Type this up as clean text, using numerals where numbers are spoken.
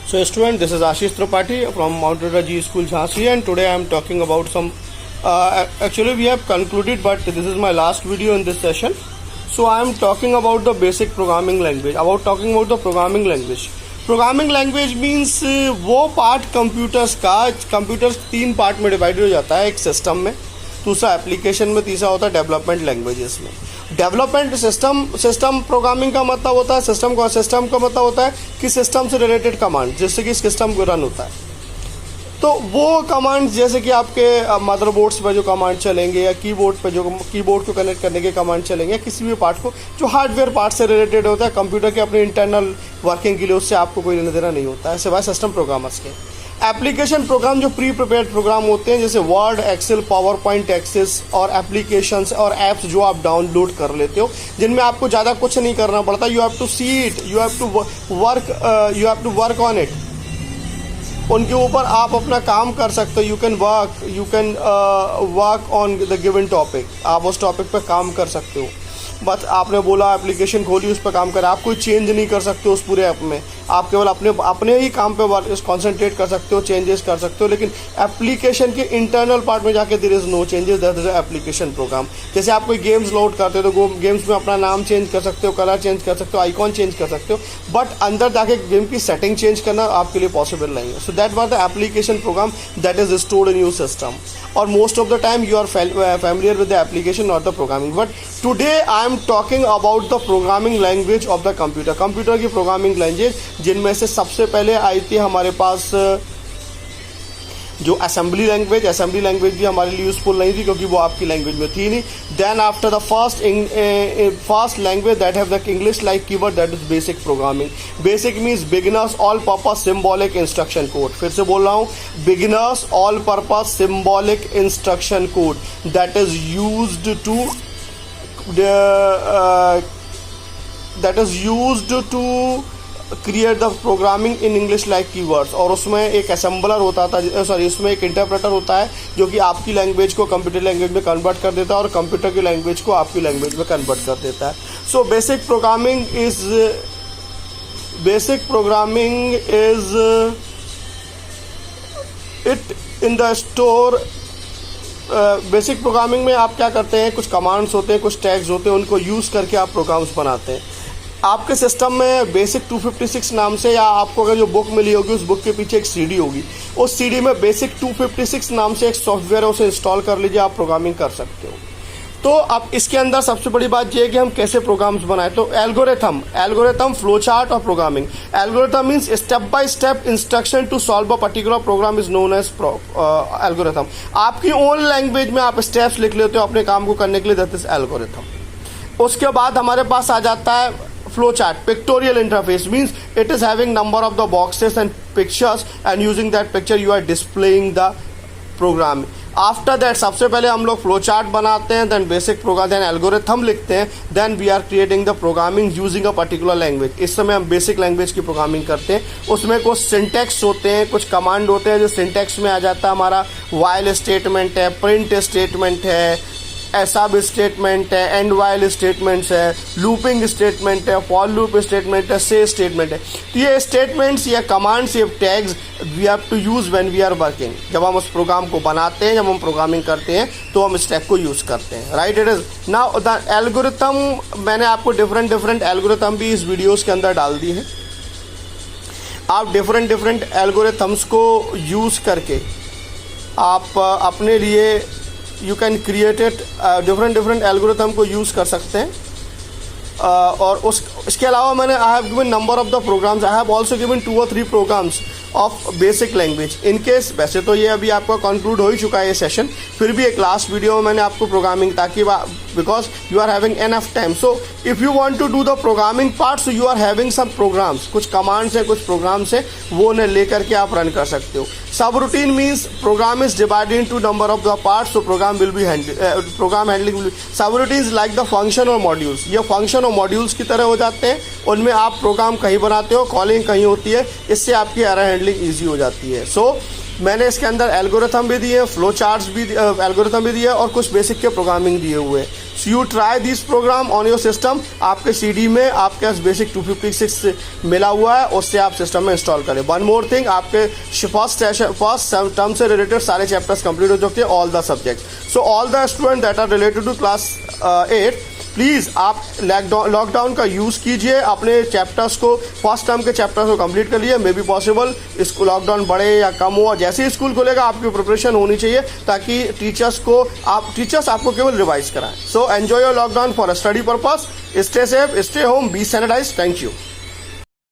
So student, this is Ashish Tripathi from Mount Rita G School Jhansi, and today I am talking about some actually we have concluded, but this is my last video in this session. So I am talking about the basic programming language, the programming language. Programming language means वो part computers 3 part में divided हो जाता है, एक system में, दूसरा application में, तीसरा होता है डेवलपमेंट लैंग्वेजेस में। डेवलपमेंट सिस्टम प्रोग्रामिंग का मतलब होता है, सिस्टम का मतलब होता है कि सिस्टम से रिलेटेड कमांड जिससे कि सिस्टम को रन होता है। तो वो कमांड जैसे कि आपके मदरबोर्ड्स पर जो कमांड चलेंगे या कीबोर्ड को कनेक्ट करने के कमांड चलेंगे, या किसी भी पार्ट को जो हार्डवेयर पार्ट से रिलेटेड होता है कंप्यूटर के अपने इंटरनल वर्किंग के लिए, उससे आपको कोई लेना देना नहीं होता है सिवाय सिस्टम प्रोग्रामर्स के। एप्लीकेशन प्रोग्राम जो प्री प्रिपेयर्ड प्रोग्राम होते हैं, जैसे Word, Excel, Power Point, Access और एप्लीकेशंस और ऐप्स जो आप डाउनलोड कर लेते हो, जिनमें आपको ज़्यादा कुछ नहीं करना पड़ता। You have to see it, you have to work on it. उनके ऊपर आप अपना काम कर सकते हो। You can work on the given topic, आप उस टॉपिक पर काम कर सकते हो। बस आपने बोला एप्लीकेशन खोली, उस पर काम करें, आप कोई चेंज नहीं कर सकते उस पूरे ऐप में, आप केवल अपने ही काम पे कॉन्सेंट्रेट कर सकते हो, चेंजेस कर सकते हो। लेकिन एप्लीकेशन के इंटरनल पार्ट में जाके there is no changes, that is application program. जैसे आप कोई गेम्स लोड करते हो तो गेम्स में अपना नाम चेंज कर सकते हो, कलर चेंज कर सकते हो, आइकॉन चेंज कर सकते हो, बट अंदर जाके गेम की सेटिंग चेंज करना आपके लिए पॉसिबल नहीं है। So that was the application program that is stored in your system, और most of the time you are familiar with the application or the programming. But today I am talking about the programming language of the computer. Computer की programming language, जिनमें से सबसे पहले आई थी हमारे पास जो assembly language भी हमारे लिए यूजफुल नहीं थी क्योंकि वो आपकी लैंग्वेज में थी नहीं। Then after the first language that have the English like keyword, that is basic programming. Basic means beginners all purpose symbolic instruction code. फिर से बोल रहा हूँ, beginners all purpose symbolic instruction code that is used to create the programming in English like keywords. और उसमें एक assembler होता था, उसमें एक इंटरप्रेटर होता है जो कि आपकी लैंग्वेज को कंप्यूटर लैंग्वेज में कन्वर्ट कर देता है और कंप्यूटर की लैंग्वेज को आपकी लैंग्वेज में कन्वर्ट कर देता है। So basic programming is it in the store. Basic programming में आप क्या करते हैं, कुछ कमांड्स होते हैं, कुछ टैग्स होते हैं, उनको यूज़ करके आप प्रोग्राम्स बनाते हैं। आपके सिस्टम में बेसिक 256 नाम से, या आपको अगर जो बुक मिली होगी उस बुक के पीछे एक सीडी होगी, उस सीडी में बेसिक 256 नाम से एक सॉफ्टवेयर है, उसे इंस्टॉल कर लीजिए, आप प्रोग्रामिंग कर सकते हो। तो अब इसके अंदर सबसे बड़ी बात यह है कि हम कैसे प्रोग्राम्स बनाएं। तो एल्गोरिथम, फ्लो चार्ट और programming. Algorithm means step by step instruction to solve a particular program is known as algorithm. आपकी ओन लैंग्वेज में आप स्टेप्स लिख लेते हो अपने काम को करने के लिए, दैट इज एल्गोरिथम। उसके बाद हमारे पास आ जाता है flow chart. Pictorial interface means it is having number of the boxes and pictures, and using that picture you are displaying the program. After that सबसे पहले हम लोग फ्लो चार्ट बनाते हैं, then basic program, then algorithm लिखते हैं, then we are creating the programming using a particular language. इस समय हम बेसिक लैंग्वेज की प्रोग्रामिंग करते हैं। उसमें कुछ सिंटैक्स होते हैं, कुछ कमांड होते हैं जो सिंटैक्स में आ जाता है। हमारा व्हाइल स्टेटमेंट है, प्रिंट स्टेटमेंट है, सब स्टेटमेंट है, एंड व्हाइल स्टेटमेंट्स है, लूपिंग स्टेटमेंट है, फॉर लूप स्टेटमेंट है, से स्टेटमेंट है। तो ये स्टेटमेंट्स या कमांड्स या tags we have to use when we are working. जब हम उस प्रोग्राम को बनाते हैं, जब हम प्रोग्रामिंग करते हैं, तो हम इस टैग को यूज़ करते हैं, right. It is now the algorithm. मैंने आपको डिफरेंट एल्गोरिथम भी इस वीडियोज़ के अंदर डाल दी है। आप डिफरेंट एल्गोरिथम्स को यूज़ करके आप अपने लिए you can create it, different algorithm को यूज़ कर सकते हैं। और इसके अलावा मैंने I have given number of the programs, I have also given 2 or 3 programs of basic language. In case वैसे तो ये अभी आपका कंक्लूड हो ही चुका है ये सेशन, फिर भी एक लास्ट वीडियो में मैंने आपको प्रोग्रामिंग, ताकि because you are having enough time, so if you want to do the programming part, so you are having some programs, कुछ कमांड्स है, कुछ प्रोग्राम्स है, वो उन्हें लेकर के आप रन कर सकते हो। Subroutine means program is divided into number of the parts, so program handling will be. Subroutines like the function और मॉड्यूल्स, ये फंक्शन और मॉड्यूल्स की तरह हो जाते हैं। उनमें आप प्रोग्राम कहीं बनाते हो, कॉलिंग कहीं होती है, इससे आपकी एरर हैंडलिंग ईजी हो जाती है। सो मैंने इसके अंदर एल्गोरिथम भी दिए, फ्लो चार्ट्स भी, एल्गोरिथम भी दिए और कुछ बेसिक के प्रोग्रामिंग दिए हुए। So you try this program on your system. आपके CD में आपके पास बेसिक 256 मिला हुआ है, उससे आप सिस्टम में इंस्टॉल करें। वन मोर थिंग, आपके फर्स्ट टर्म से रिलेटेड सारे चैप्टर्स कंप्लीट हो चुके हैं, all the subject. So all the student that are related to class 8, please आप लॉकडाउन का यूज़ कीजिए, अपने चैप्टर्स को, फर्स्ट टर्म के चैप्टर्स को कंप्लीट कर लिए। मे बी पॉसिबल इसको लॉकडाउन बढ़े या कम हो, जैसे ही स्कूल खुलेगा आपकी प्रिपरेशन होनी चाहिए, ताकि टीचर्स आपको केवल रिवाइज कराएं। So enjoy your lockdown for a study purpose. Stay safe, stay home, be sanitize. Thank you.